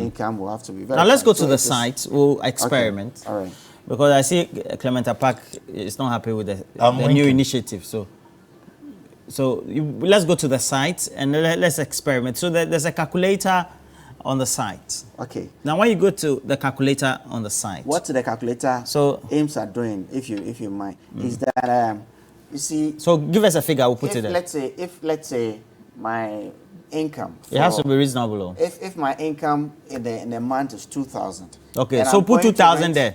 income will have to be very. Now let's go So to the it is- site. We'll experiment. Okay. All right. Because I see Clementa Park is not happy with the new winking. initiative. So let's go to the site and let's experiment. So there's a calculator on the site. Okay. Now when you go to the calculator on the site, What the calculator aims at doing, if you mind, is that you see. So give us a figure. We'll put it there. If let's say my income. It has to be reasonable. If my income in the month is 2,000. Okay, so put 2,000 there.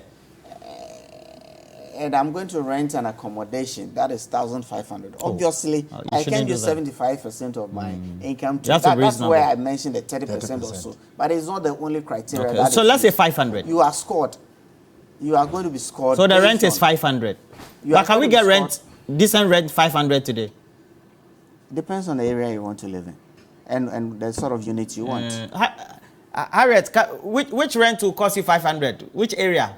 And I'm going to rent an accommodation that is 1,500. Obviously, I can use 75% of my income. That's where I mentioned the 30% or so. But it's not the only criteria. Okay. So let's say 500. You are scored. You are going to be scored. So the rent is 500. But can we get decent rent 500 today? Depends on the area you want to live in, and the sort of unit you want. Harriet, which rent will cost you 500? Which area?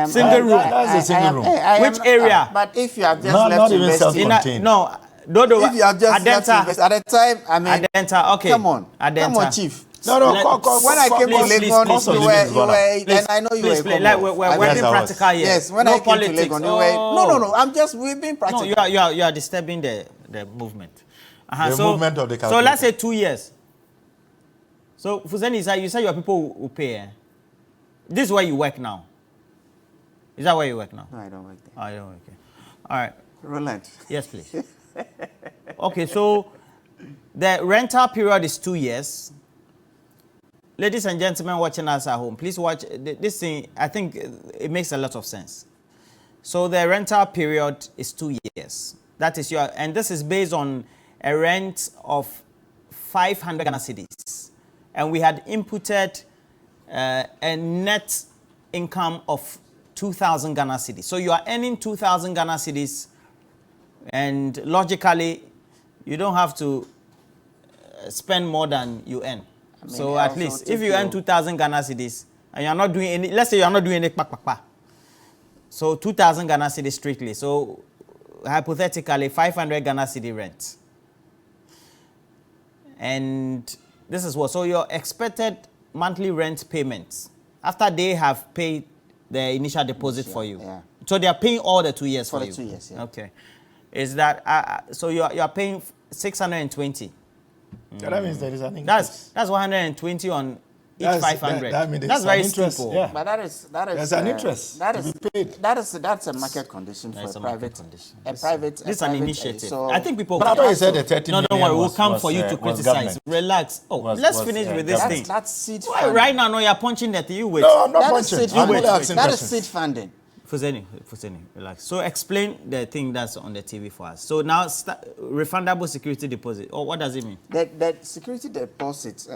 Single room. That's a single room. Which area? But if you have just not left even investing, no, Dodo. If you have just left invest, at the time, I mean, Adenta, okay. Come on, Chief. No, when I came to Lagos, you were, and I know you were. Like we're being practical here. Yes, when I came to Lagos, you were. No. We've been practical. No, you are disturbing the movement. The movement of the calculator. So let's say 2 years. So Fuseni, you say your people will pay. Eh? This is where you work now. Is that where you work now? No, I don't work there. Oh, you don't work there. All right. Roland. Yes, please. Okay, so the rental period is 2 years. Ladies and gentlemen watching us at home, please watch this thing. I think it makes a lot of sense. So the rental period is 2 years. That is and this is based on a rent of 500 Ghana cedis. And we had inputted a net income of 2,000 Ghana cedis. So you are earning 2,000 Ghana cedis, and logically, you don't have to spend more than you earn. So at least, if you earn 2,000 Ghana cedis, and you're not doing any, let's say you're not doing any so 2,000 Ghana cedis strictly. So hypothetically, 500 Ghana cedi rent. And this is what, so your expected monthly rent payments, after they have paid the initial deposit for you. Yeah. So they are paying all the 2 years for you. For the 2 years, yeah. Okay. Is that, so you are paying 620. So that means there is an increase. That's 120 on each 500. That's very simple. Yeah. But that is there's an interest to be paid. That's a market condition for a private condition. This is an initiative. So I think people. But I thought you said the 30 No, million don't worry. We'll was- come was, for you to was criticize. government. Relax. Let's finish with this thing. That's seed Why, funding. right now, no, you're punching that. You wait. No, I'm not That is punching. seed I'm funding. only asking That is questions. seed funding. Fuseni, relax. So explain the thing that's on the TV for us. So now, refundable security deposit. What does it mean? That security deposit,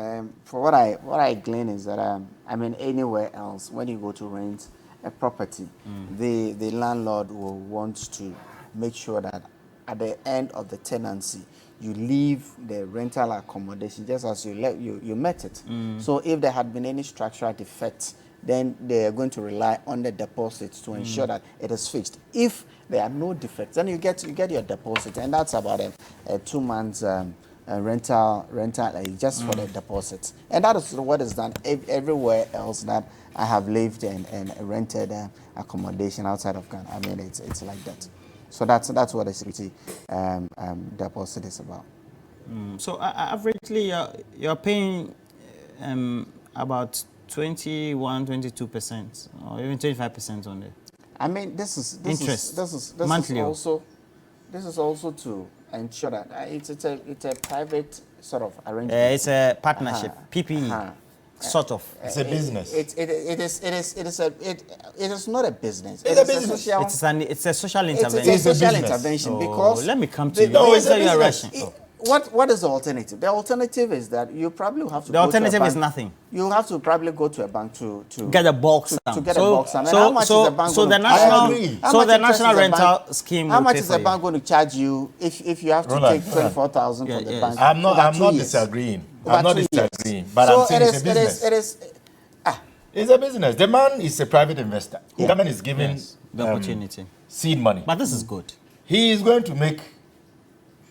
for what I glean is that I mean anywhere else, when you go to rent a property, the landlord will want to make sure that at the end of the tenancy, you leave the rental accommodation just as you met it. So if there had been any structural defects, then they are going to rely on the deposits to ensure that it is fixed. If there are no defects, then you get your deposit, and that's about a 2 months rental just for the deposits. And that is what is done everywhere else that I have lived and rented accommodation outside of Ghana. I mean, it's like that. So that's what the security deposit is about. So averagely, you're paying about 21-22% or even 25% on it. I mean, this is monthly. This is also to ensure that it's a private sort of arrangement. It's a partnership, PPE, sort of. It's a business. It is not a business. It's a business. It's a social intervention. It's a social intervention because let me come to you. Always say you are rushing. What is the alternative? The alternative is that you probably have to. The alternative is nothing. You have to probably go to a bank to get a bulk sum. To get a bulk sum. And how much is the bank going to national so the national rental scheme. How much is the bank going to charge you if you have to take 24,000 from the bank? I'm not disagreeing. I'm not disagreeing. But I'm saying it's a business. It's a business. The man is a private investor. The government is giving the opportunity, seed money. But this is good. He is going to make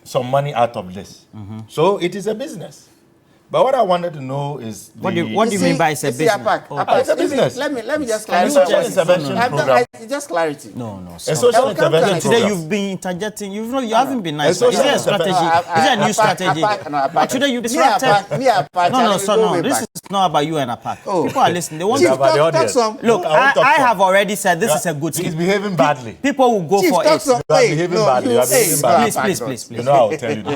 some money out of this. So it is a business. But what I wanted to know is what do you mean by it's a business? It's a business. Let me just clarify. clarify. Social intervention program. Just clarity. No. A social intervention Today program. you've been interjecting. You haven't been nice. Is social there a strategy? Is there a new strategy? But today you disrupted. No. This is not about you and APAC. People are listening. They want Chief, to talk some. Look, I have already said this is a good He's scheme. behaving badly. People will go Chief, for talk it. some. You are behaving badly. You are behaving badly. Please. You know I will tell you that.